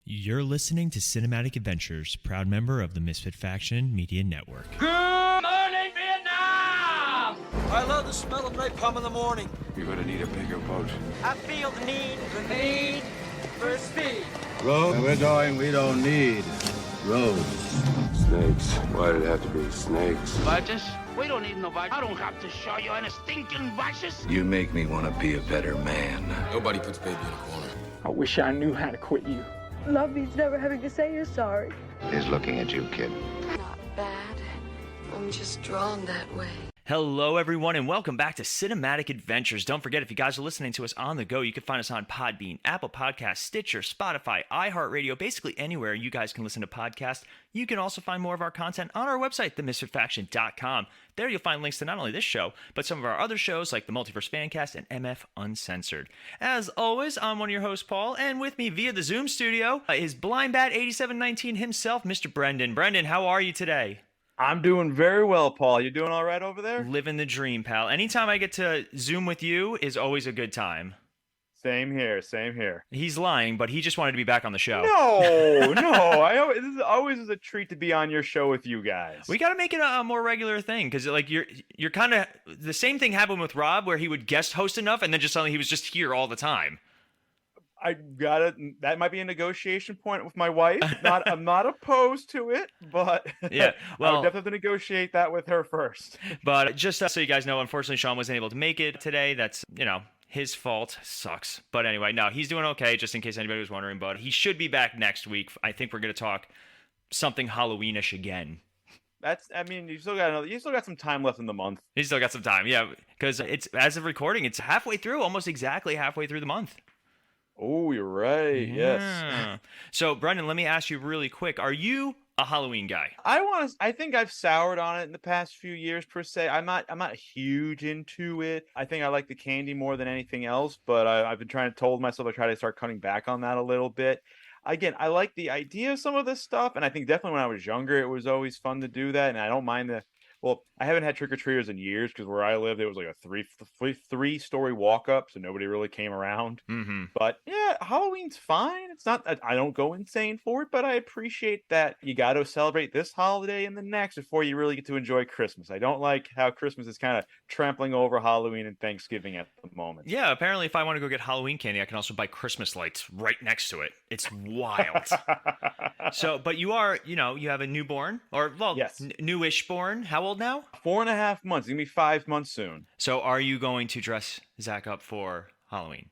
You're listening to Cinematic Adventures, proud member of the Misfit Faction Media Network. Good morning, Vietnam! I love the smell of napalm in the morning. You're gonna need a bigger boat. I feel the need for speed. Road, we're going, we don't need roads. Snakes. Why did it have to be snakes? Vices? We don't need no vices. I don't have to show you any stinking vices. You make me want to be a better man. Nobody puts baby in a corner. I wish I knew how to quit you. Love means never having to say you're sorry. He's looking at you, kid. Not bad. I'm just drawn that way. Hello, everyone, and welcome back to Cinematic Adventures. Don't forget, if you guys are listening to us on the go, you can find us on Podbean, Apple Podcasts, Stitcher, Spotify, iHeartRadio, basically anywhere you guys can listen to podcasts. You can also find more of our content on our website, themisfitfaction.com. There you'll find links to not only this show, but some of our other shows like the Multiverse Fancast and MF Uncensored. As always, I'm one of your hosts, Paul, and with me via the Zoom studio is Blind Bat 8719 himself, Mr. Brendan. Brendan, how are you today? I'm doing very well, Paul. You doing all right over there? Living the dream, pal. Anytime I get to Zoom with you is always a good time. Same here, same here. He's lying, but he just wanted to be back on the show. No. This is always a treat to be on your show with you guys. We got to make it a more regular thing because, like, you're kind of the same thing happened with Rob, where he would guest host enough, and then just suddenly he was just here all the time. That might be a negotiation point with my wife. I'm not opposed to it, but yeah, well, I would definitely have to negotiate that with her first. But just so you guys know, unfortunately, Sean wasn't able to make it today. That's, his fault. Sucks. But anyway, no, he's doing okay, just in case anybody was wondering. But he should be back next week. I think we're going to talk something Halloweenish again. You still got some time left in the month. You still got some time, yeah, because it's, as of recording, it's halfway through, almost exactly halfway through the month. Oh, you're right. Yeah. Yes. So, Brendan, let me ask you really quick. Are you a Halloween guy? I think I've soured on it in the past few years per se. I'm not huge into it. I think I like the candy more than anything else, but I've been told myself I try to start cutting back on that a little bit. Again, I like the idea of some of this stuff, and I think definitely when I was younger, it was always fun to do that, and I don't mind I haven't had trick-or-treaters in years because where I lived, it was like a three-story walk-up, so nobody really came around. Mm-hmm. But yeah, Halloween's fine. It's not, I don't go insane for it, but I appreciate that you got to celebrate this holiday and the next before you really get to enjoy Christmas. I don't like how Christmas is kind of trampling over Halloween and Thanksgiving at the moment. Yeah, apparently if I want to go get Halloween candy, I can also buy Christmas lights right next to it. It's wild. So, but you are, you have a newborn, or, well, yes. Newish born. How old now? 4.5 months. It's going to be 5 months soon. So are you going to dress Zach up for Halloween?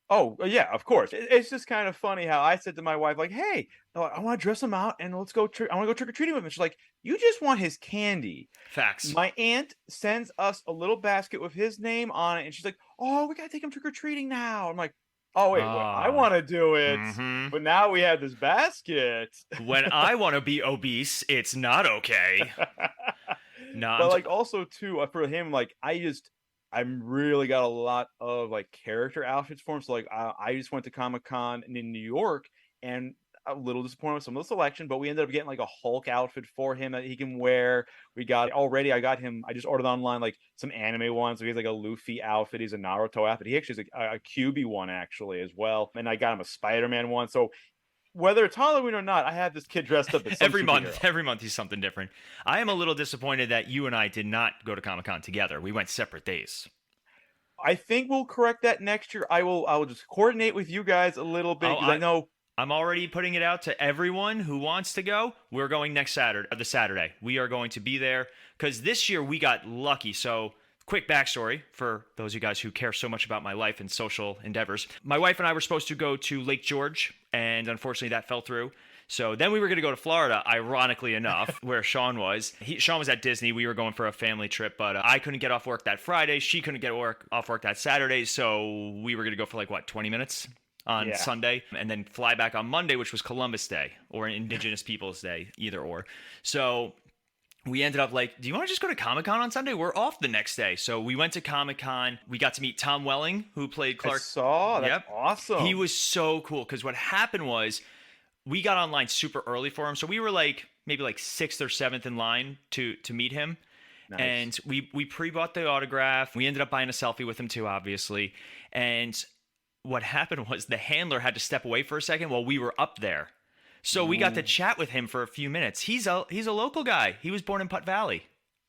Oh, yeah, of course. It's just kind of funny how I said to my wife, like, hey, I want to dress him out and let's go I want to go trick-or-treating with him. And she's like, you just want his candy. Facts. My aunt sends us a little basket with his name on it. And she's like, oh, we got to take him trick-or-treating now. I'm like, oh, wait, I want to do it. Mm-hmm. But now we have this basket. When I want to be obese, it's not okay. No, but like also too for him, like I'm really got a lot of like character outfits for him. So like I just went to Comic-Con in New York and a little disappointed with some of the selection, but we ended up getting like a Hulk outfit for him that he can wear. I just ordered online like some anime ones. So he has like a Luffy outfit. He's a Naruto outfit. He actually has a QB one actually as well. And I got him a Spider-Man one. So whether it's Halloween or not, I have this kid dressed up as some every superhero. month he's something different. I am a little disappointed that you and I did not go to Comic-Con together. We went separate days. I think we'll correct that next year. I will just coordinate with you guys a little bit because I know I'm already putting it out to everyone who wants to go. We're going next Saturday. We are going to be there because this year we got lucky. So quick backstory for those of you guys who care so much about my life and social endeavors. My wife and I were supposed to go to Lake George, and unfortunately that fell through. So then we were going to go to Florida, ironically enough, where Sean was. Sean was at Disney. We were going for a family trip, but I couldn't get off work that Friday. She couldn't get off work that Saturday, so we were going to go for 20 minutes on Sunday, and then fly back on Monday, which was Columbus Day, or Indigenous Peoples Day, either or. So we ended up like, do you want to just go to Comic-Con on Sunday? We're off the next day. So we went to Comic-Con. We got to meet Tom Welling, who played Clark. I saw. That's awesome. He was so cool because what happened was we got online super early for him. So we were maybe 6th or 7th in line to meet him. Nice. And we pre-bought the autograph. We ended up buying a selfie with him too, obviously. And what happened was the handler had to step away for a second while we were up there. So we got to chat with him for a few minutes. He's a local guy. He was born in Putt Valley.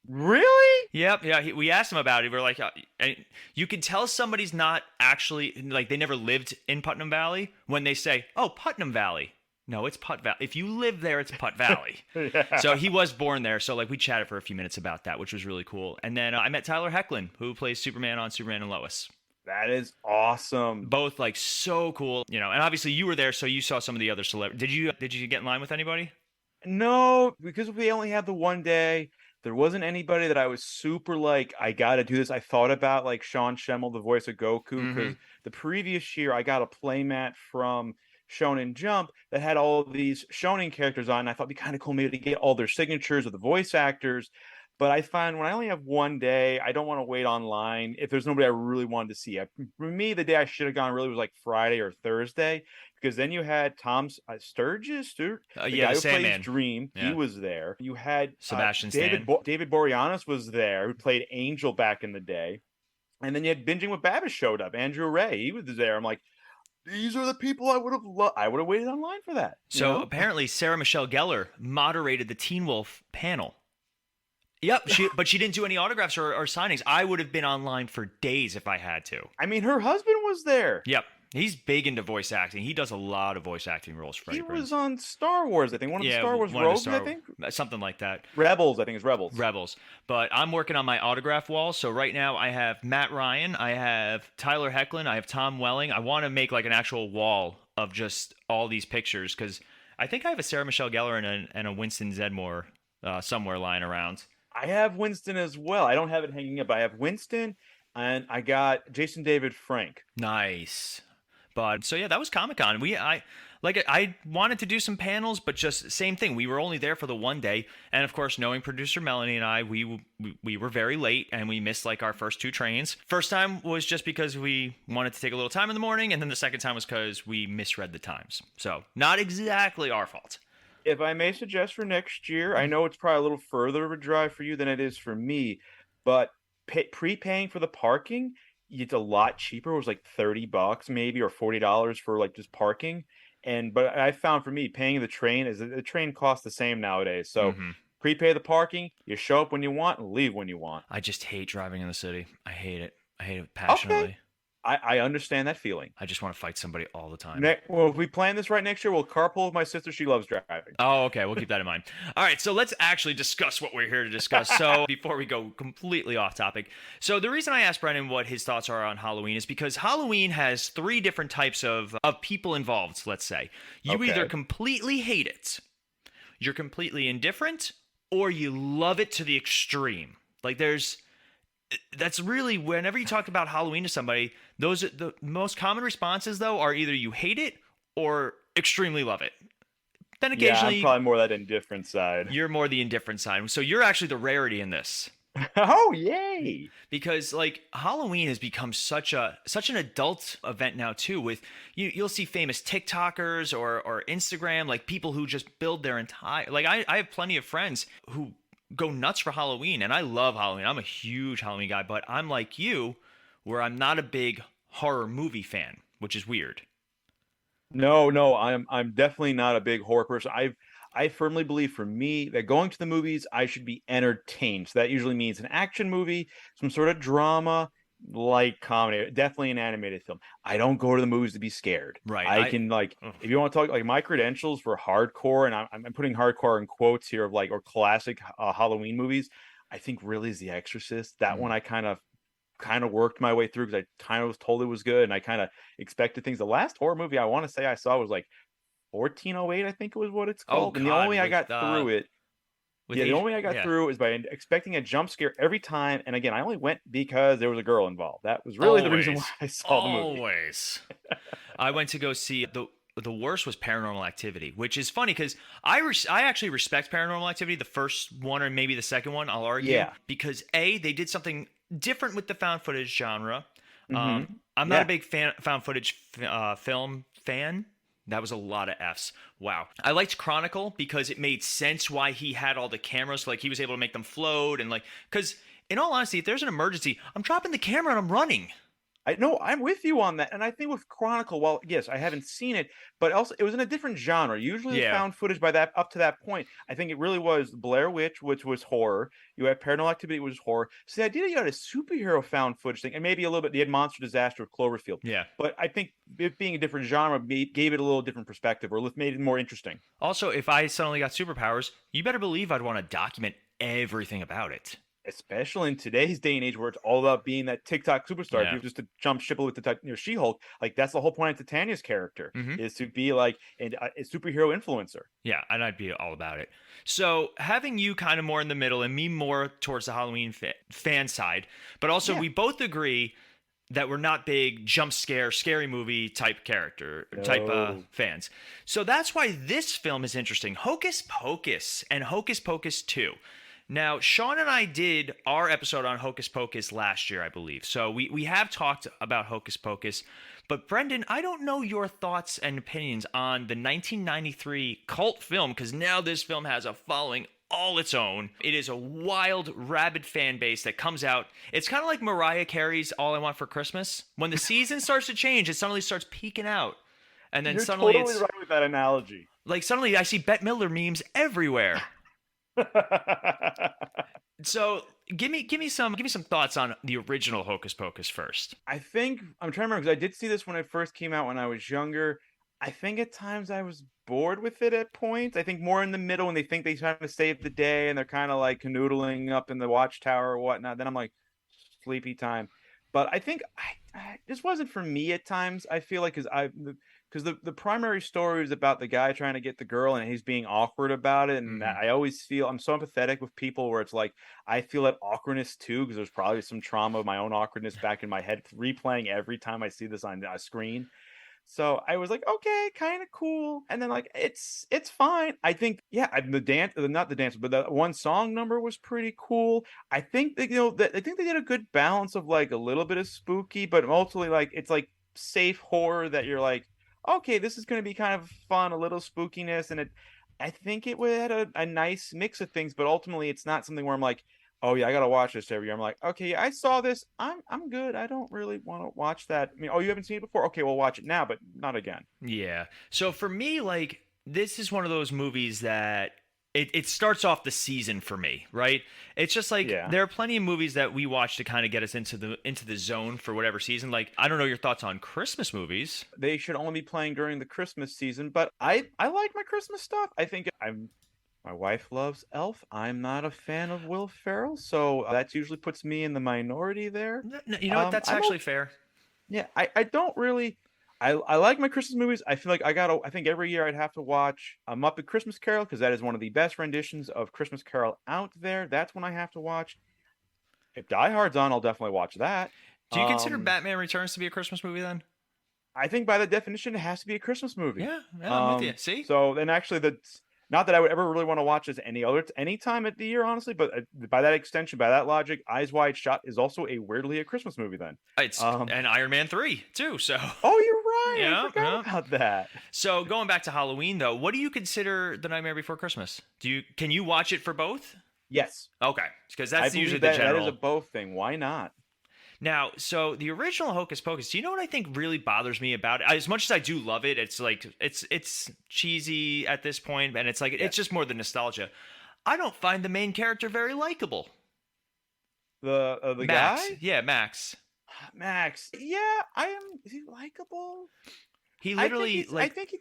Really? Yep. Yeah. We asked him about it. We're like, and you can tell somebody's not actually like they never lived in Putnam Valley when they say, "Oh, Putnam Valley." No, it's Putt Valley. If you live there, it's Putt Valley. Yeah. So he was born there. So like we chatted for a few minutes about that, which was really cool. And then I met Tyler Hoechlin, who plays Superman on Superman and Lois. That is awesome. Both like so cool, you know. And obviously you were there, so you saw some of the other celebrities. Did you get in line with anybody? No, because we only had the one day. There wasn't anybody that I was super like, I got to do this. I thought about like Sean Schemmel, the voice of Goku, because the previous year I got a playmat from Shonen Jump that had all of these Shonen characters on. And I thought it'd be kind of cool maybe to get all their signatures of the voice actors. But I find when I only have one day, I don't want to wait online if there's nobody I really wanted to see. For me, the day I should have gone really was like Friday or Thursday, because then you had Tom Sturgis, the guy who plays Sandman. Dream. Yeah. He was there. You had Sebastian David Stan. David Boreanaz was there, who played Angel back in the day. And then you had Binging with Babish showed up. Andrew Ray, he was there. I'm like, these are the people I would have loved. I would have waited online for that. So apparently Sarah Michelle Gellar moderated the Teen Wolf panel. Yep, but she didn't do any autographs or signings. I would have been online for days if I had to. I mean, her husband was there. Yep, he's big into voice acting. He does a lot of voice acting roles. Freddie He Prinze. was on Star Wars, I think. One of the Star Wars Rogues, I think. Something like that. Rebels, I think it's Rebels. Rebels. But I'm working on my autograph wall. So right now I have Matt Ryan, I have Tyler Hoechlin, I have Tom Welling. I want to make like an actual wall of just all these pictures because I think I have a Sarah Michelle Gellar and a Winston Zedmore somewhere lying around. I have Winston as well. I don't have it hanging up. I have Winston, and I got Jason David Frank. Nice. But so yeah, that was Comic-Con. I wanted to do some panels, but just same thing. We were only there for the one day, and of course, knowing producer Melanie and I, we were very late and we missed like our first two trains. First time was just because we wanted to take a little time in the morning, and then the second time was because we misread the times. So not exactly our fault. If I may suggest for next year, I know it's probably a little further of a drive for you than it is for me, but prepaying for the parking, it's a lot cheaper. It was like $30 maybe or $40 for like just parking. But I found for me, paying the train costs the same nowadays. So prepay the parking, you show up when you want and leave when you want. I just hate driving in the city. I hate it. I hate it passionately. Okay. I understand that feeling. I just want to fight somebody all the time. Well, if we plan this right next year, we'll carpool with my sister. She loves driving. Oh, okay. We'll keep that in mind. All right. So let's actually discuss what we're here to discuss. So before we go completely off topic. So the reason I asked Brennan what his thoughts are on Halloween is because Halloween has three different types of people involved, let's say. You either completely hate it, you're completely indifferent, or you love it to the extreme. Like that's really, whenever you talk about Halloween to somebody, those are the most common responses, though, are either you hate it or extremely love it. Then occasionally, I'm probably more that indifferent side. You're more the indifferent side. So you're actually the rarity in this. Oh, yay! Because like Halloween has become such an adult event now too. With you'll see famous TikTokers or Instagram, like people who just build their entire. Like I have plenty of friends who go nuts for Halloween, and I love Halloween. I'm a huge Halloween guy, but I'm like you, where I'm not a big horror movie fan, which is weird. No, I'm definitely not a big horror person. I firmly believe for me that going to the movies, I should be entertained. So that usually means an action movie, some sort of drama, light comedy, definitely an animated film. I don't go to the movies to be scared. Right. I can if you want to talk like my credentials for hardcore, and I'm putting hardcore in quotes here of like or classic Halloween movies. I think really is The Exorcist. That one I kind of worked my way through because I kind of was told it was good, and I kind of expected things. The last horror movie I want to say I saw was like 1408, I think it was what it's called. And the only way I got through it. The only way I got through is by expecting a jump scare every time. And again, I only went because there was a girl involved. That was really the reason why I saw the movie. Always. I went to go see the worst was Paranormal Activity, which is funny because I actually respect Paranormal Activity, the first one or maybe the second one, I'll argue. Yeah. Because they did something different with the found footage genre. I'm not a big found footage film fan. That was a lot of Fs. Wow. I liked Chronicle because it made sense why he had all the cameras. Like, he was able to make them float and, like... Because, in all honesty, if there's an emergency, I'm dropping the camera and I'm running. I know I'm with you on that, and I think with Chronicle, well, yes, I haven't seen it, but also it was in a different genre. Usually, the Yeah. found footage by that up to that point, I think it really was Blair Witch, which was horror. You had Paranormal Activity, which was horror. So the idea that you had a superhero found footage thing, and maybe a little bit, you had Monster Disaster of Cloverfield. Yeah. But I think it being a different genre gave it a little different perspective, or made it more interesting. Also, if I suddenly got superpowers, you better believe I'd want to document everything about it. Especially in today's day and age where it's all about being that TikTok superstar. Yeah. If you just to jump ship with the She-Hulk, like that's the whole point of Titania's character is to be like a superhero influencer. Yeah, and I'd be all about it. So having you kind of more in the middle and me more towards the Halloween fan side, but also we both agree that we're not big jump scare, scary movie type fans. So that's why this film is interesting. Hocus Pocus and Hocus Pocus 2. Now, Sean and I did our episode on Hocus Pocus last year, I believe. So we have talked about Hocus Pocus. But Brendan, I don't know your thoughts and opinions on the 1993 cult film, because now this film has a following all its own. It is a wild, rabid fan base that comes out. It's kind of like Mariah Carey's All I Want for Christmas. When the season starts to change, it suddenly starts peaking out. And then You're suddenly totally it's right with that analogy. like suddenly I see Bette Midler memes everywhere. So give me some thoughts on the original Hocus Pocus first. I think I'm trying to remember because I did see this when it first came out when I was younger. I think at times I was bored with it at points. I think more in the middle when they think they're trying to save the day and they're kind of like canoodling up in the watchtower or whatnot. Then I'm like, sleepy time. But I think this wasn't for me at times. I feel like because the primary story is about the guy trying to get the girl and he's being awkward about it. And I always feel I'm so empathetic with people where it's like I feel that awkwardness too because there's probably some trauma of my own awkwardness back in my head replaying every time I see this on a screen. So I was like, okay, kind of cool. And then like it's fine. I think not the dance, but the one song number was pretty cool. I think that I think they did a good balance of like a little bit of spooky, but ultimately like it's like safe horror that you're like, okay, this is going to be kind of fun, a little spookiness, and I think it had a nice mix of things, but ultimately it's not something where I'm like, oh yeah, I gotta watch this every year. I'm like, okay, I saw this. I'm good. I don't really want to watch that. I mean, oh, you haven't seen it before? Okay, we'll watch it now, but not again. Yeah. So for me, like this is one of those movies that it starts off the season for me, right? It's just like there are plenty of movies that we watch to kind of get us into the zone for whatever season. Like I don't know your thoughts on Christmas movies. They should only be playing during the Christmas season, but I like my Christmas stuff. I think my wife loves Elf. I'm not a fan of Will Ferrell, so that usually puts me in the minority there. No, you know what? That's actually fair. Yeah, I don't really. I like my Christmas movies. I feel like I think every year I'd have to watch A Muppet Christmas Carol because that is one of the best renditions of Christmas Carol out there. That's when I have to watch. If Die Hard's on, I'll definitely watch that. Do you consider Batman Returns to be a Christmas movie then? I think by the definition, it has to be a Christmas movie. Yeah, I'm with you. See? So then actually not that I would ever really want to watch this any time of the year, honestly, but by that extension, by that logic, Eyes Wide Shut is also weirdly a Christmas movie then. It's and Iron Man 3 too, so. Oh, you're right. Yeah, I forgot about that. So going back to Halloween though, what do you consider The Nightmare Before Christmas? Can you watch it for both? Yes. Okay, because that's usually the that general. That is a both thing. Why not? Now, so the original Hocus Pocus, do you know what I think really bothers me about it? As much as I do love it, it's like it's cheesy at this point, and it's like it's just more the nostalgia. I don't find the main character very likable. The Max. guy? Yeah, Max. Max. Yeah, is he likable? He literally I think he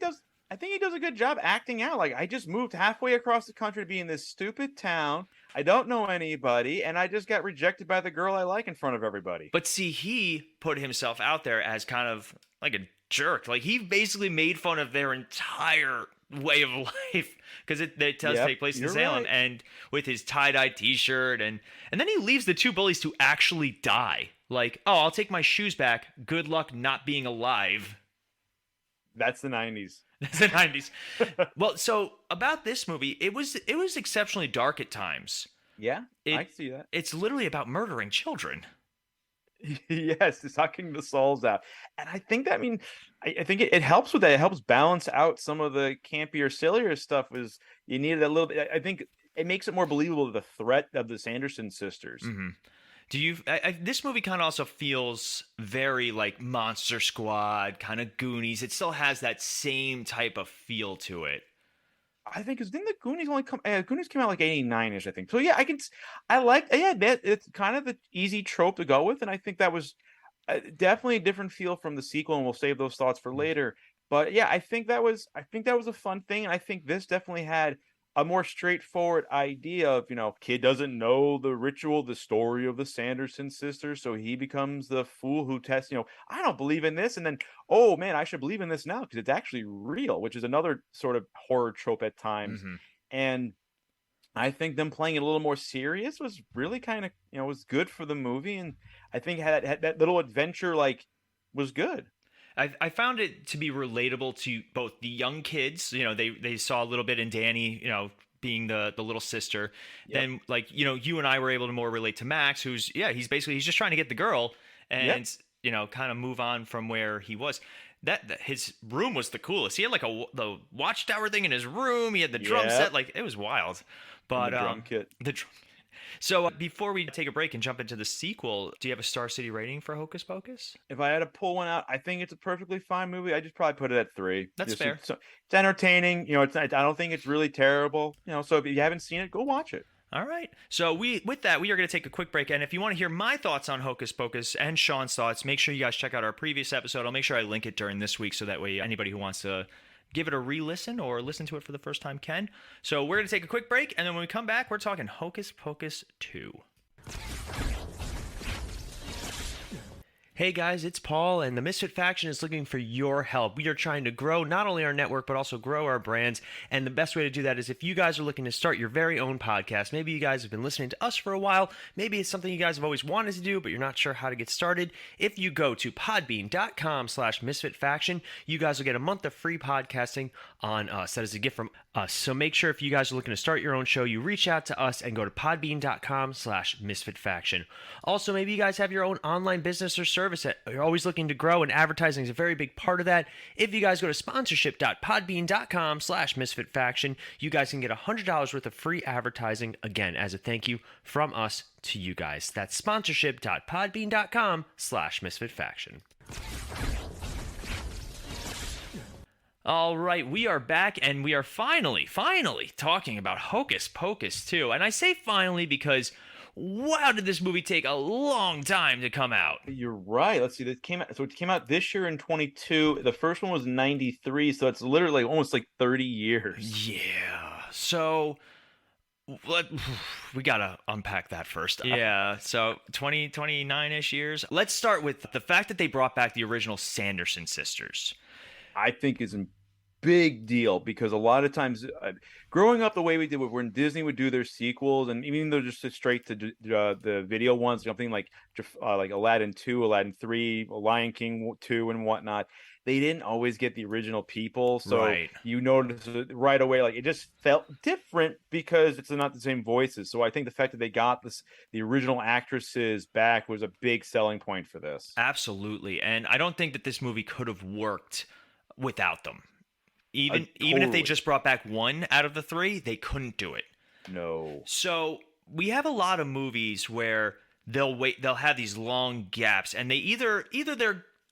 does a good job acting out. Like I just moved halfway across the country to be in this stupid town. I don't know anybody, and I just got rejected by the girl I like in front of everybody. But see, he put himself out there as kind of like a jerk. Like he basically made fun of their entire way of life because it does take place in Salem, right. and with his tie-dye T-shirt, and then he leaves the two bullies to actually die. Like, oh, I'll take my shoes back. Good luck not being alive. That's the 90s. That's the 90s. Well, so about this movie, it was exceptionally dark at times. Yeah, I see that. It's literally about murdering children. Yes, sucking the souls out. And I think that, I think it helps with that. It helps balance out some of the campier, sillier stuff. Is you needed a little bit. I think it makes it more believable, the threat of the Sanderson sisters. Mm-hmm. This movie kind of also feels very like Monster Squad, kind of Goonies. It still has that same type of feel to it. I think because didn't the Goonies only come? Goonies came out like '89ish, I think. So yeah, I like. Yeah, that it's kind of the easy trope to go with, and I think that was definitely a different feel from the sequel, and we'll save those thoughts for later. But yeah, I think that was a fun thing, and I think this definitely had a more straightforward idea of, kid doesn't know the ritual, the story of the Sanderson sisters, so he becomes the fool who tests, I don't believe in this, and then, oh man, I should believe in this now because it's actually real, which is another sort of horror trope at times. Hmm. And I think them playing it a little more serious was really kind of, was good for the movie, and I think had that little adventure was good. I found it to be relatable to both the young kids. They saw a little bit in Danny, being the little sister. Yep. Then you and I were able to more relate to Max, he's just trying to get the girl and kind of move on from where he was. That his room was the coolest. He had like the watchtower thing in his room. He had the drum set. Like, it was wild. But the drum kit. So before we take a break and jump into the sequel, do you have a Star City rating for Hocus Pocus? If I had to pull one out, I think it's a perfectly fine movie. I just probably put it at 3. That's fair. It's entertaining. I don't think it's really terrible. So if you haven't seen it, go watch it. All right. So with that, we are going to take a quick break. And if you want to hear my thoughts on Hocus Pocus and Sean's thoughts, make sure you guys check out our previous episode. I'll make sure I link it during this week so that way anybody who wants to give it a re-listen or listen to it for the first time can. So we're going to take a quick break. And then when we come back, we're talking Hocus Pocus 2. Hey guys, it's Paul, and the Misfit Faction is looking for your help. We are trying to grow not only our network, but also grow our brands, and the best way to do that is if you guys are looking to start your very own podcast. Maybe you guys have been listening to us for a while. Maybe it's something you guys have always wanted to do, but you're not sure how to get started. If you go to podbean.com/misfitfaction, you guys will get a month of free podcasting on us. That is a gift from us. So make sure if you guys are looking to start your own show, you reach out to us and go to podbean.com/misfitfaction. Also, maybe you guys have your own online business or service that you're always looking to grow, and advertising is a very big part of that. If you guys go to sponsorship.podbean.com/misfitfaction, you guys can get $100 worth of free advertising, again, as a thank you from us to you guys. That's sponsorship.podbean.com/misfitfaction. All right, we are back, and we are finally talking about Hocus Pocus 2. And I say finally because, wow, did this movie take a long time to come out. You're right. Let's see. It came out this year in 22. The first one was 93, so it's literally almost like 30 years. Yeah. So we got to unpack that first. Yeah. So 29-ish years. Let's start with the fact that they brought back the original Sanderson sisters. I think is a big deal because a lot of times growing up the way we did when Disney would do their sequels, and even though just straight to the video ones, something like Aladdin 2, Aladdin 3, Lion King 2 and whatnot, they didn't always get the original people. So right. You notice right away, like, it just felt different because it's not the same voices. So I think the fact that they got the original actresses back was a big selling point for this. Absolutely. And I don't think that this movie could have worked without them. Even Totally. if they just brought back one out of the 3, they couldn't do it. No. So we have a lot of movies where they'll have these long gaps, and they either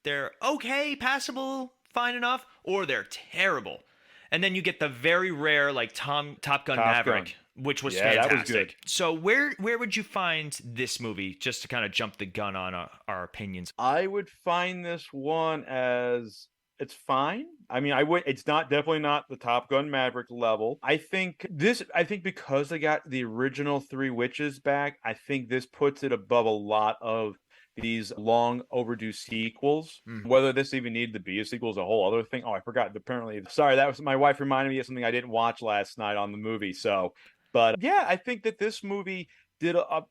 they're okay, passable, fine enough, or they're terrible. And then you get the very rare like Top Gun Maverick, which was fantastic. That was good. So where would you find this movie, just to kind of jump the gun on our opinions? I would find this one as it's fine. I mean, it's definitely not the Top Gun Maverick level. I think because they got the original 3 witches back, I think this puts it above a lot of these long overdue sequels. Whether this even needed to be a sequel is a whole other thing. Oh, I forgot. Apparently, sorry, that was my wife reminded me of something I didn't watch last night on the movie. So, but yeah, I think that this movie did a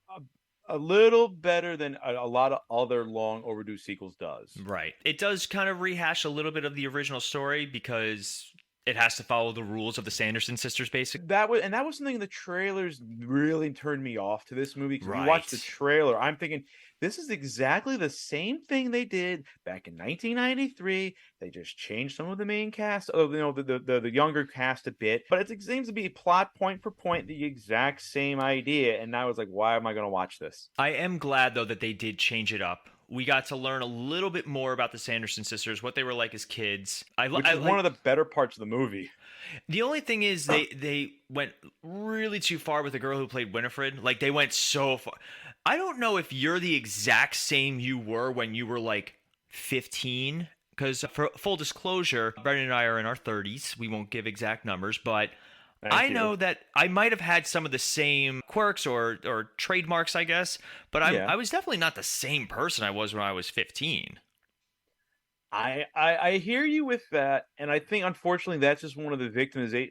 little better than a lot of other long overdue sequels does. Right. It does kind of rehash a little bit of the original story because it has to follow the rules of the Sanderson sisters, basically. That was something in the trailers really turned me off to this movie, because you watch the Right. trailer, I'm thinking this is exactly the same thing they did back in 1993. They just changed some of the main cast, the younger cast a bit, but it seems to be plot point for point the exact same idea. And I was like, why am I going to watch this? I am glad though that they did change it up. We got to learn a little bit more about the Sanderson sisters, what they were like as kids. Which is one of the better parts of the movie. The only thing is they went really too far with the girl who played Winifred. Like, they went so far. I don't know if you're the exact same you were when you were like 15, because for full disclosure, Brendan and I are in our 30s. We won't give exact numbers, but I know that I might have had some of the same quirks or trademarks, I guess, but I was definitely not the same person I was when I was 15. I hear you with that, and I think unfortunately that's just one of the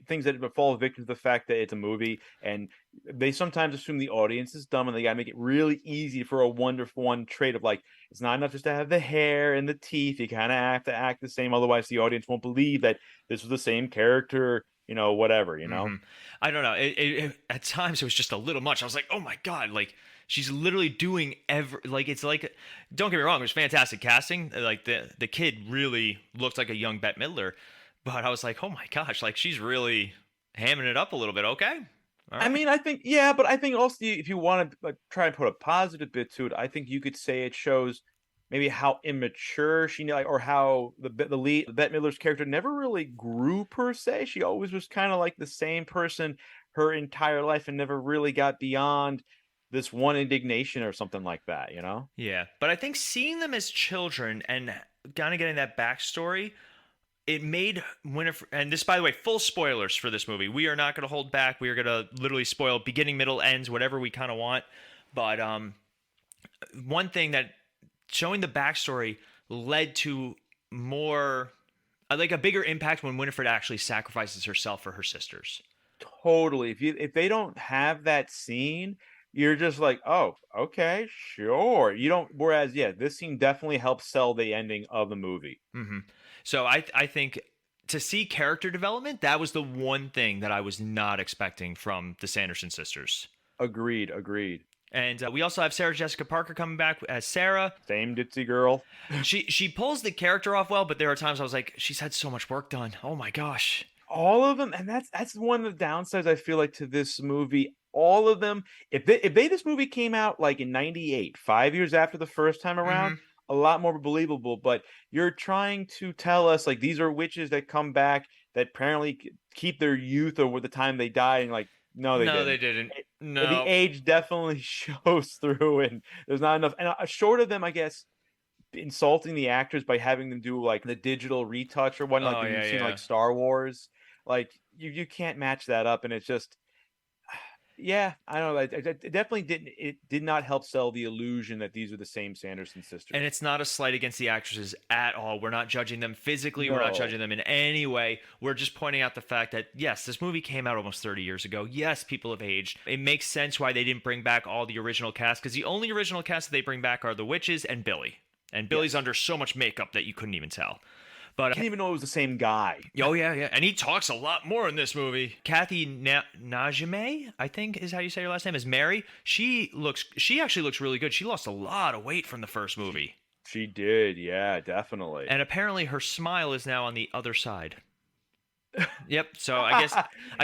things that befall victims of the fact that it's a movie, and they sometimes assume the audience is dumb, and they gotta make it really easy for a one trait of like, it's not enough just to have the hair and the teeth. You kind of have to act the same, otherwise the audience won't believe that this was the same character. Whatever. I don't know. At times it was just a little much. I was like, oh my god, like, she's literally doing it's like, don't get me wrong, it was fantastic casting. Like, the kid really looked like a young Bette Midler, but I was like, oh my gosh, like, she's really hamming it up a little bit. Okay. All right. I mean, I think, yeah, but I think also if you want to try and put a positive bit to it, I think you could say it shows maybe how immature she, or how the lead, Bette Midler's character, never really grew per se. She always was kind of like the same person her entire life and never really got beyond this one indignation or something like that, Yeah, but I think seeing them as children and kind of getting that backstory, it made Winifred, and this, by the way, full spoilers for this movie. We are not going to hold back. We are going to literally spoil beginning, middle, ends, whatever we kind of want. But one thing that showing the backstory led to more, like, a bigger impact when Winifred actually sacrifices herself for her sisters. Totally. If they don't have that scene, you're just like, oh, okay, sure. You don't. Whereas, yeah, this scene definitely helps sell the ending of the movie. Mm-hmm. So I think to see character development, that was the one thing that I was not expecting from the Sanderson sisters. Agreed. And we also have Sarah Jessica Parker coming back as Sarah. Same ditzy girl. She pulls the character off well, but there are times I was like, she's had so much work done. Oh my gosh. All of them, and that's one of the downsides I feel like to this movie. All of them, if this movie came out like in 98, 5 years after the first time around, a lot more believable. But you're trying to tell us like these are witches that come back that apparently keep their youth over the time they die, and like, no, they didn't. No, the age definitely shows through, and there's not enough. And short of them, I guess, insulting the actors by having them do like the digital retouch or whatnot, like you've seen like Star Wars, like you can't match that up, and it's just, yeah, I don't know. It definitely didn't. It did not help sell the illusion that these are the same Sanderson sisters. And it's not a slight against the actresses at all. We're not judging them physically. No. We're not judging them in any way. We're just pointing out the fact that, yes, this movie came out almost 30 years ago. Yes, people have aged. It makes sense why they didn't bring back all the original cast, because the only original cast that they bring back are the witches and Billy. And Billy's under so much makeup that you couldn't even tell. But I didn't even know it was the same guy. Oh, yeah. And he talks a lot more in this movie. Kathy Najimy, I think is how you say her last name, is Mary. She actually looks really good. She lost a lot of weight from the first movie. She did, yeah, definitely. And apparently her smile is now on the other side. Yep. So I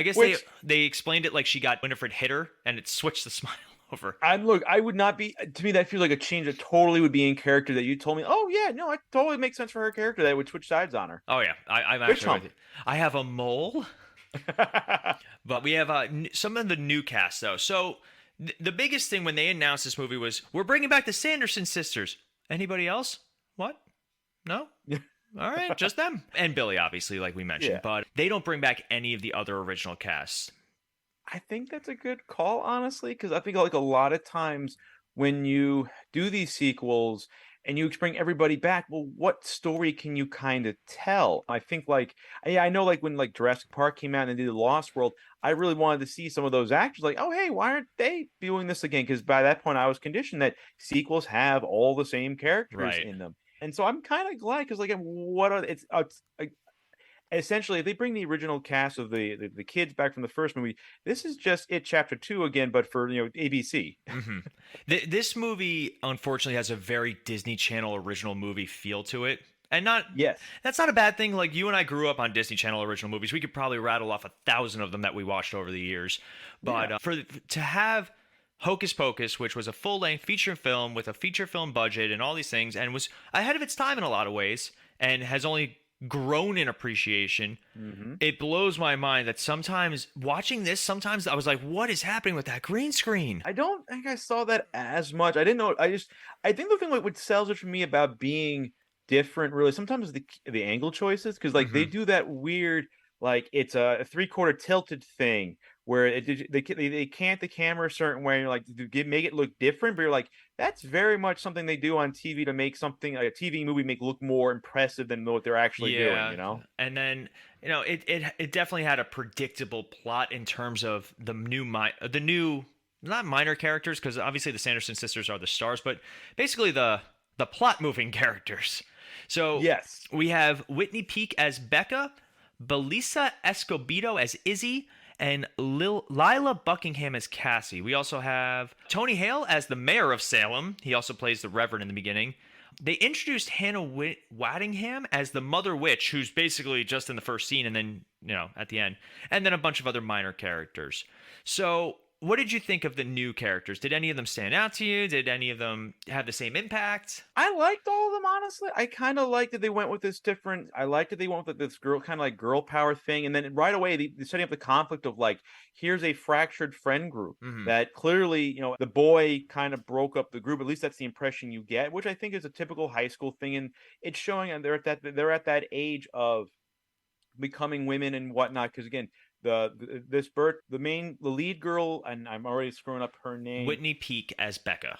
guess they explained it like she got Winifred hit her and it switched the smile over. I would not be, to me that feels like a change that totally would be in character, that you told me, oh yeah, no, it totally makes sense for her character that would switch sides on her. Oh yeah, I'm actually with you. I have a mole. But we have some of the new cast though. So the biggest thing when they announced this movie was, we're bringing back the Sanderson sisters. Anybody else? What? No? All right, just them. And Billy, obviously, like we mentioned. Yeah. But they don't bring back any of the other original casts. I think that's a good call, honestly, because I think like a lot of times when you do these sequels and you bring everybody back, well, what story can you kind of tell? I think like, yeah, I know like when like Jurassic Park came out and they did Lost World, I really wanted to see some of those actors like, oh, hey, why aren't they doing this again? Because by that point I was conditioned that sequels have all the same characters in them. And so I'm kind of glad, because like, what are it's essentially, if they bring the original cast of the kids back from the first movie, this is just it chapter 2 again, but for ABC. This movie, unfortunately, has a very Disney Channel original movie feel to it. And not Yes. that's not a bad thing. Like you and I grew up on Disney Channel original movies. We could probably rattle off 1,000 of them that we watched over the years. But to have Hocus Pocus, which was a full-length feature film with a feature film budget and all these things, and was ahead of its time in a lot of ways, and has only grown in appreciation. It blows my mind that sometimes watching this, sometimes I was like, what is happening with that green screen? I don't think I saw that as much. I didn't know. I think the thing what sells it for me about being different, really, sometimes the angle choices, because like they do that weird, like it's a 3/4 tilted thing where they cant the camera a certain way. And you're like, make it look different, but you're like, that's very much something they do on TV to make something like a TV movie look more impressive than what they're actually doing. And then it definitely had a predictable plot in terms of the new not minor characters, because obviously the Sanderson sisters are the stars, but basically the plot moving characters. So yes, we have Whitney Peak as Becca, Belisa Escobedo as Izzy, and Lila Buckingham as Cassie. We also have Tony Hale as the mayor of Salem. He also plays the Reverend in the beginning. They introduced Hannah Waddingham as the Mother Witch, who's basically just in the first scene and then, at the end. And then a bunch of other minor characters. So what did you think of the new characters? Did any of them stand out to you? Did any of them have the same impact? I liked all of them, honestly. I kind of liked that they went with this different. I liked that they went with this girl, kind of like girl power thing, and then right away they setting up the conflict of like, here's a fractured friend group that clearly, the boy kind of broke up the group. At least that's the impression you get, which I think is a typical high school thing, and it's showing. And they're at that age of becoming women and whatnot. Because again, the lead girl, and I'm already screwing up her name. Whitney Peak as Becca.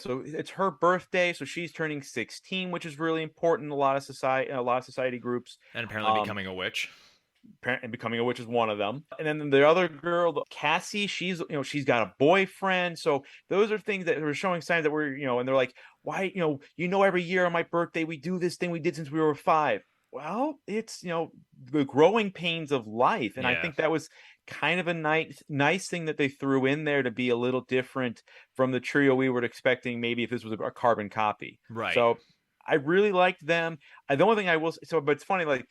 So it's her birthday, so she's turning 16, which is really important in a lot of society groups. And apparently becoming a witch. And becoming a witch is one of them. And then the other girl, Cassie, she's got a boyfriend. So those are things that were showing signs that we're, and they're like, why, every year on my birthday we do this thing we did since we were 5. Well, it's, the growing pains of life. And I think that was kind of a nice thing that they threw in there to be a little different from the trio we were expecting, maybe if this was a carbon copy. Right. So I really liked them. The only thing I will say, but it's funny, like,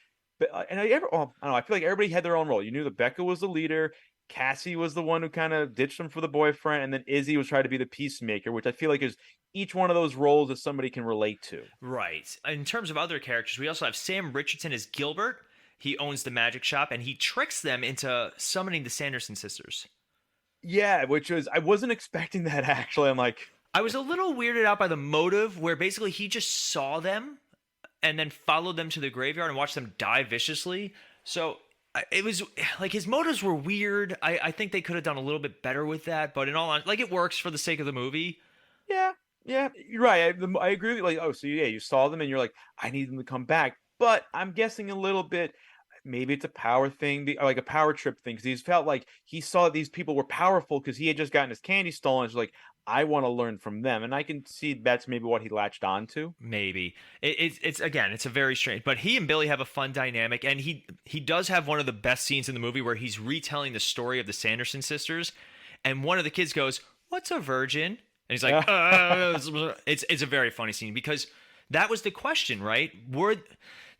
and I don't know, I feel like everybody had their own role. You knew that Becca was the leader. Cassie was the one who kind of ditched him for the boyfriend, and then Izzy was trying to be the peacemaker, which I feel like is each one of those roles that somebody can relate to. Right. In terms of other characters, we also have Sam Richardson as Gilbert. He owns the magic shop, and he tricks them into summoning the Sanderson sisters. Yeah, I wasn't expecting that, actually. I'm like, I was a little weirded out by the motive where basically he just saw them and then followed them to the graveyard and watched them die viciously. So it was like his motives were weird. I think they could have done a little bit better with that, but in all honesty, like, it works for the sake of the movie. Yeah, you're right. I agree with you. Like, oh, so yeah, you saw them and you're like, I need them to come back. But I'm guessing a little bit, maybe it's a power thing, like a power trip thing, because he felt like he saw these people were powerful because he had just gotten his candy stolen. It's like, I want to learn from them, and I can see that's maybe what he latched on to. Maybe it's a very strange, but he and Billy have a fun dynamic, and he does have one of the best scenes in the movie where he's retelling the story of the Sanderson sisters, and one of the kids goes, "What's a virgin?" And he's like, it's a very funny scene, because that was the question, right?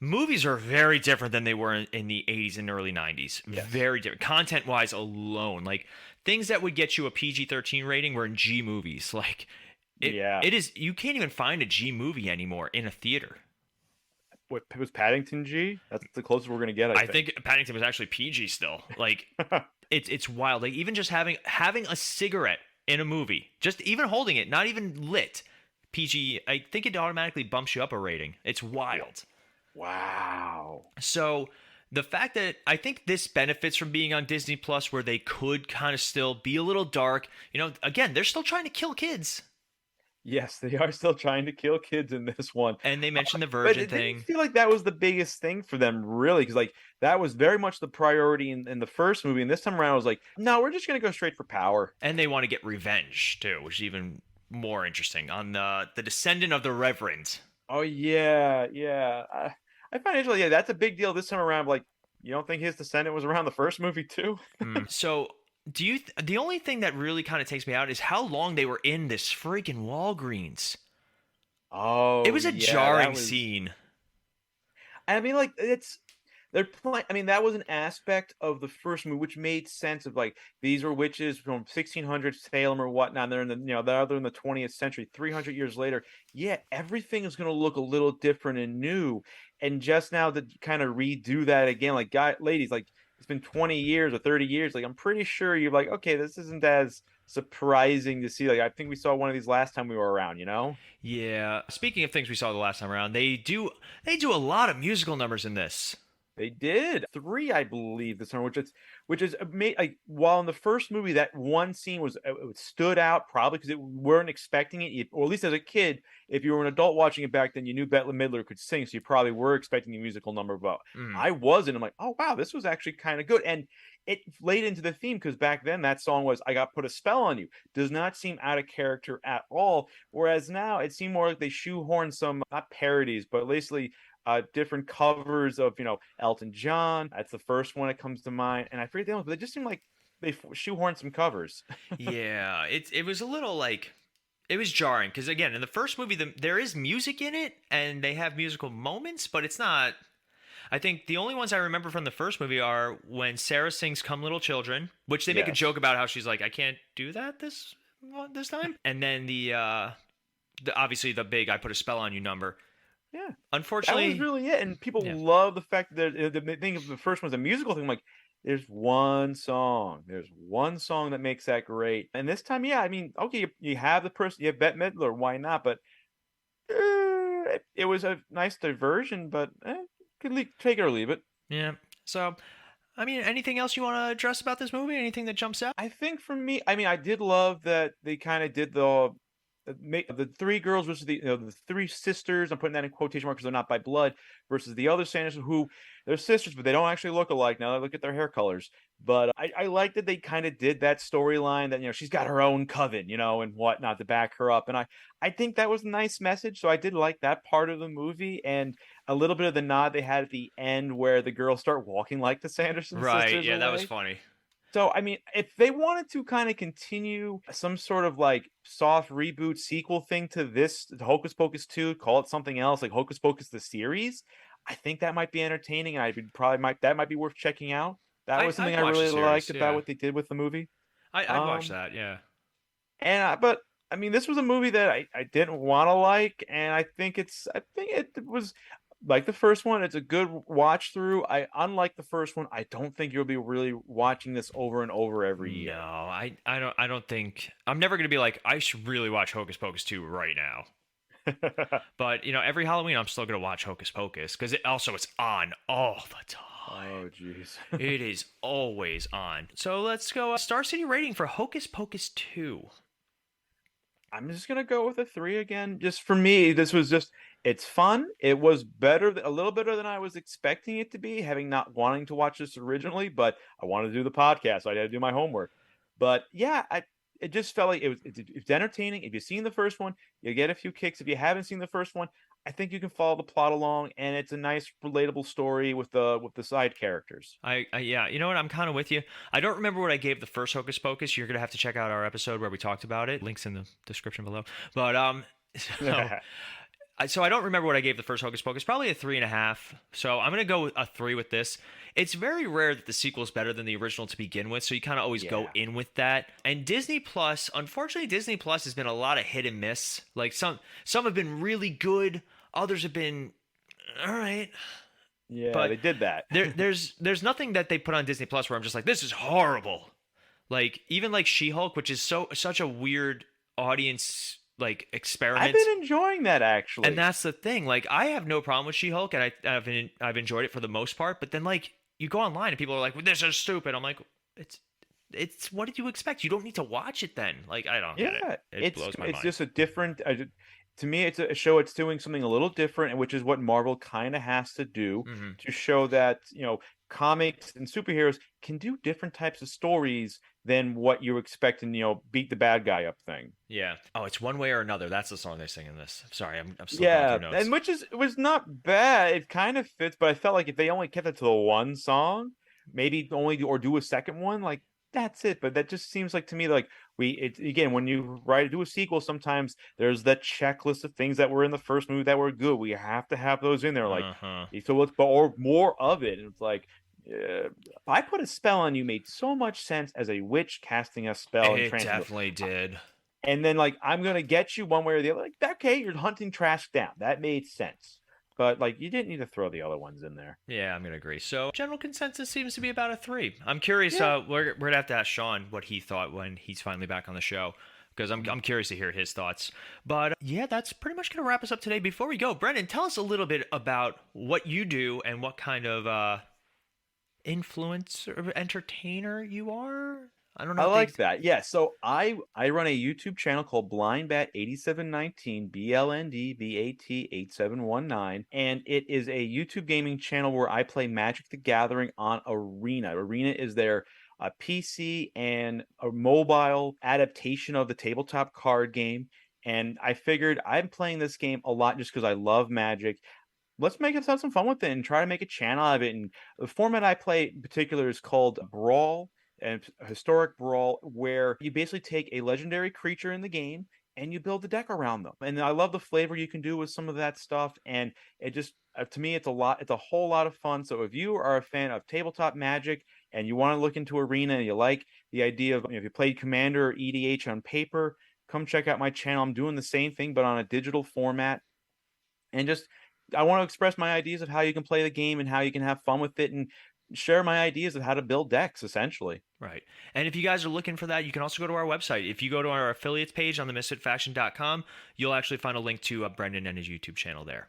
Movies are very different than they were in the 80s and early 90s. Yes. Very different. Content-wise alone. Like, things that would get you a PG-13 rating were in G movies. Like, it is, you can't even find a G movie anymore in a theater. What was Paddington G? That's the closest we're going to get, I think. Paddington was actually PG still. Like, it's wild. Like, even just having a cigarette in a movie, just even holding it, not even lit, PG, I think it automatically bumps you up a rating. It's wild. Wow. So the fact that I think this benefits from being on Disney Plus, where they could kind of still be a little dark. Again, they're still trying to kill kids. Yes, they are still trying to kill kids in this one. And they mentioned the virgin thing. I feel like that was the biggest thing for them, really, because like that was very much the priority in the first movie. And this time around, I was like, no, we're just going to go straight for power. And they want to get revenge, too, which is even more interesting, on the descendant of the Reverend. Oh, yeah. I find it yeah, that's a big deal this time around. Like, you don't think his descendant was around the first movie too? So, do you? The only thing that really kind of takes me out is how long they were in this freaking Walgreens. Oh, It was a yeah, jarring scene. I mean, like they're playing. I mean, that was an aspect of the first movie which made sense of like these were witches from 1600 Salem or whatnot. And they're in the they're in the 20th century, 300 years later. Yeah, everything is going to look a little different and new. And just now to kind of redo that again, like ladies, like it's been 20 years or 30 years. Like I'm pretty sure you're like, okay, this isn't as surprising to see. Like I think we saw one of these last time we were around. Yeah. Speaking of things we saw the last time around, they do a lot of musical numbers in this. They did 3, I believe, this time, which is like while in the first movie that one scene was it stood out probably because it weren't expecting it, or at least as a kid, if you were an adult watching it back then, you knew Bette Midler could sing, so you probably were expecting a musical number. But I wasn't. I'm like, oh wow, this was actually kind of good, and it laid into the theme because back then that song was "I Got Put a Spell on You." Does not seem out of character at all. Whereas now it seemed more like they shoehorned some not parodies, but basically different covers of Elton John. That's the first one that comes to mind, and I forget the others, but they just seem like they shoehorned some covers. Yeah, it was a little like it was jarring because again in the first movie there is music in it and they have musical moments, but it's not. I think the only ones I remember from the first movie are when Sarah sings "Come Little Children," which they make a joke about how she's like, I can't do that this time, and then the obviously the big "I Put a Spell on You" number. Yeah, unfortunately, that was really it, and people love the fact that the thing of the first one's a musical thing. Like, there's one song that makes that great, and this time, yeah, I mean, okay, you have the person, you have Bette Midler, why not? But it was a nice diversion, but could take it or leave it. Yeah. So, I mean, anything else you want to address about this movie? Anything that jumps out? I think for me, I mean, I did love that they kind of did the 3 girls versus the 3 sisters. I'm putting that in quotation marks because they're not by blood, versus the other Sanderson who they're sisters, but they don't actually look alike. Now I look at their hair colors. But I like that they kind of did that storyline that she's got her own coven, and whatnot to back her up. And I think that was a nice message. So I did like that part of the movie, and a little bit of the nod they had at the end where the girls start walking like the Sanderson sisters. Right? Yeah, that was funny. So, I mean, if they wanted to kind of continue some sort of like soft reboot sequel thing to this Hocus Pocus 2, call it something else like Hocus Pocus the series, I think that might be entertaining. That might be worth checking out. That was something I really liked about what they did with the movie. I'd watch that, yeah. But I mean, this was a movie that I didn't want to like, and I think it was like the first one. It's a good watch through. Unlike the first one, I don't think you'll be really watching this over and over every year. No, I don't think I'm never gonna be like I should really watch Hocus Pocus 2 right now. But every Halloween I'm still gonna watch Hocus Pocus because it's on all the time. Oh jeez. It is always on. So let's go Star City rating for Hocus Pocus 2. I'm just gonna go with a 3 again. Just for me, this was it's fun. It was a little better than I was expecting it to be, having not wanting to watch this originally, but I wanted to do the podcast, so I had to do my homework. But yeah, it just felt like it's entertaining. If you've seen the first one, you get a few kicks. If you haven't seen the first one, I think you can follow the plot along, and it's a nice, relatable story with the side characters. Yeah, you know what? I'm kind of with you. I don't remember what I gave the first Hocus Pocus. You're gonna have to check out our episode where we talked about it. Links in the description below. But so I don't remember what I gave the first Hocus Pocus. Probably a 3.5. So I'm gonna go with a 3 with this. It's very rare that the sequel is better than the original to begin with, so you kind of always go in with that. And Disney Plus, unfortunately, Disney Plus has been a lot of hit and miss. Like some have been really good, others have been all right. Yeah, but they did that. there's nothing that they put on Disney Plus where I'm just like, this is horrible. Like even like She-Hulk, which is such a weird audience like experiment. I've been enjoying that actually, and that's the thing. Like I have no problem with She-Hulk, and I've enjoyed it for the most part. But then like you go online and people are like, well, "This is stupid." I'm like, it's what did you expect? You don't need to watch it then. Like I don't get it. It blows my mind. It's just a different. To me, it's a show. It's doing something a little different, which is what Marvel kind of has to do to show that comics and superheroes can do different types of stories than what you expect in, beat the bad guy up thing. Yeah. Oh, it's One Way or Another. That's the song they sing in this. Sorry, I'm still going through notes. And it was not bad. It kind of fits, but I felt like if they only kept it to the one song, maybe do a second one, like that's it. But that just seems like to me like again, when you do a sequel, sometimes there's that checklist of things that were in the first movie that were good. We have to have those in there, like so or more of it. And it's like, if I put a spell on you, made so much sense as a witch casting a spell. It definitely did. And then like I'm gonna get you one way or the other. Like okay, you're hunting trash down. That made sense. But like you didn't need to throw the other ones in there. Yeah, I'm gonna agree. So general consensus seems to be about a 3. I'm curious. We're gonna have to ask Sean what he thought when he's finally back on the show, because I'm curious to hear his thoughts. But yeah, that's pretty much gonna wrap us up today. Before we go, Brendan, tell us a little bit about what you do and what kind of influencer or entertainer you are. I don't know. I like that. Yeah. So I run a YouTube channel called BlindBat8719, BLNDBAT8719, and it is a YouTube gaming channel where I play Magic the Gathering on Arena. Arena is their PC and a mobile adaptation of the tabletop card game. And I figured I'm playing this game a lot just because I love Magic. Let's have some fun with it and try to make a channel out of it. And the format I play in particular is called Brawl, and historic brawl, where you basically take a legendary creature in the game and you build a deck around them. And I love the flavor you can do with some of that stuff. And it just, to me, it's a whole lot of fun. So if you are a fan of tabletop Magic and you want to look into Arena and you like the idea of, if you played Commander or EDH on paper, come check out my channel. I'm doing the same thing, but on a digital format. And I want to express my ideas of how you can play the game and how you can have fun with it, and share my ideas of how to build decks, essentially. Right. And if you guys are looking for that, you can also go to our website. If you go to our affiliates page on themisfitfaction.com, you'll actually find a link to Brendan and his YouTube channel there.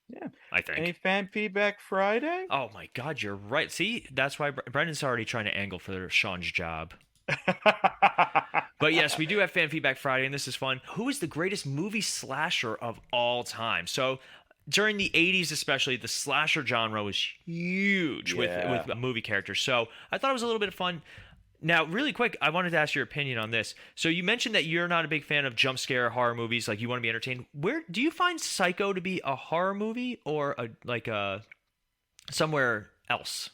Yeah. I think. Any fan feedback Friday? Oh my God, you're right. See, that's why Brendan's already trying to angle for Sean's job. But yes, we do have fan feedback Friday, and this is fun. Who is the greatest movie slasher of all time? So during the 80s especially, the slasher genre was huge with movie characters. So I thought it was a little bit of fun. Now, really quick, I wanted to ask your opinion on this. So you mentioned that you're not a big fan of jump scare horror movies, like you want to be entertained. Where do you find Psycho to be a horror movie or somewhere else?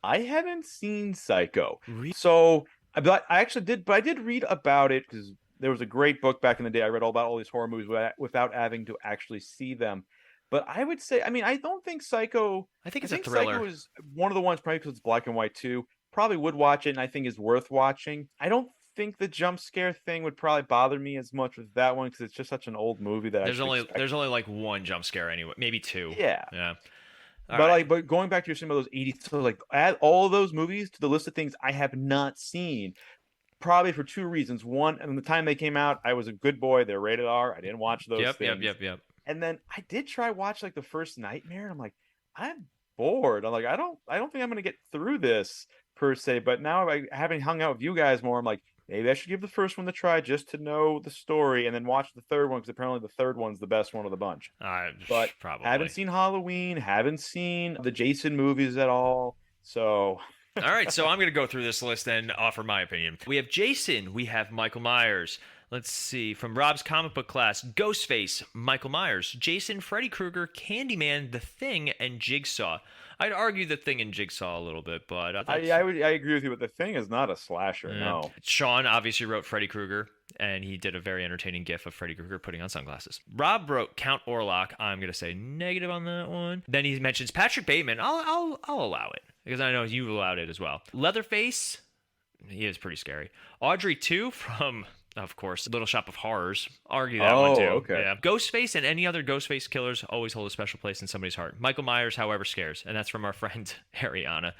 I haven't seen Psycho. Really? So I did read about it because there was a great book back in the day. I read all about all these horror movies without having to actually see them. But I would say, I don't think Psycho. I think it's a thriller. Psycho is one of the ones, probably because it's black and white too. Probably would watch it, and I think is worth watching. I don't think the jump scare thing would probably bother me as much with that one because it's just such an old movie that there's only like one jump scare anyway, maybe 2. Yeah. But going back to your cinema, those 80s, so like add all of those movies to the list of things I have not seen. Probably for 2 reasons. One, at the time they came out, I was a good boy. They're rated R. I didn't watch those things. Yep. And then I did try watch like the first Nightmare, and I'm like, I'm bored. I'm like, I don't think I'm gonna get through this per se. But now having hung out with you guys more, I'm like, maybe I should give the first one a try just to know the story, and then watch the third one because apparently the third one's the best one of the bunch. But probably haven't seen Halloween, haven't seen the Jason movies at all. So all right, so I'm going to go through this list and offer my opinion. We have Jason, we have Michael Myers. Let's see, from Rob's comic book class, Ghostface, Michael Myers, Jason, Freddy Krueger, Candyman, The Thing, and Jigsaw. I'd argue The Thing and Jigsaw a little bit, but I agree with you, but The Thing is not a slasher, no. Sean obviously wrote Freddy Krueger, and he did a very entertaining gif of Freddy Krueger putting on sunglasses. Rob wrote Count Orlok. I'm going to say negative on that one. Then he mentions Patrick Bateman. I'll allow it, because I know you allowed it as well. Leatherface, he is pretty scary. Audrey 2 from, of course, Little Shop of Horrors. Argue that one too. Okay. Yeah. Ghostface and any other Ghostface killers always hold a special place in somebody's heart. Michael Myers, however, scares. And that's from our friend Ariana.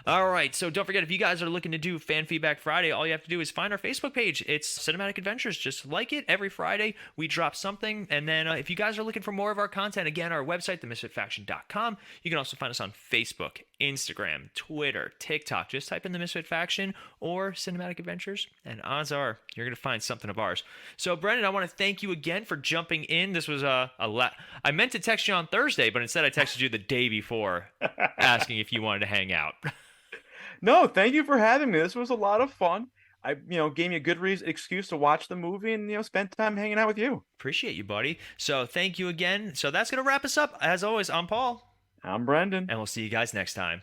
All right, so don't forget, if you guys are looking to do Fan Feedback Friday, all you have to do is find our Facebook page. It's Cinematic Adventures. Just like it. Every Friday, we drop something. And then if you guys are looking for more of our content, again, our website, themisfitfaction.com. You can also find us on Facebook, Instagram, Twitter, TikTok. Just type in the Misfit Faction or Cinematic Adventures, and odds are you're going to find something of ours. So, Brendan, I want to thank you again for jumping in. This was I meant to text you on Thursday, but instead I texted you the day before asking if you wanted to hang out. No, thank you for having me. This was a lot of fun. I, gave me a good excuse to watch the movie and, spend time hanging out with you. Appreciate you, buddy. So thank you again. So that's going to wrap us up. As always, I'm Paul. I'm Brendan. And we'll see you guys next time.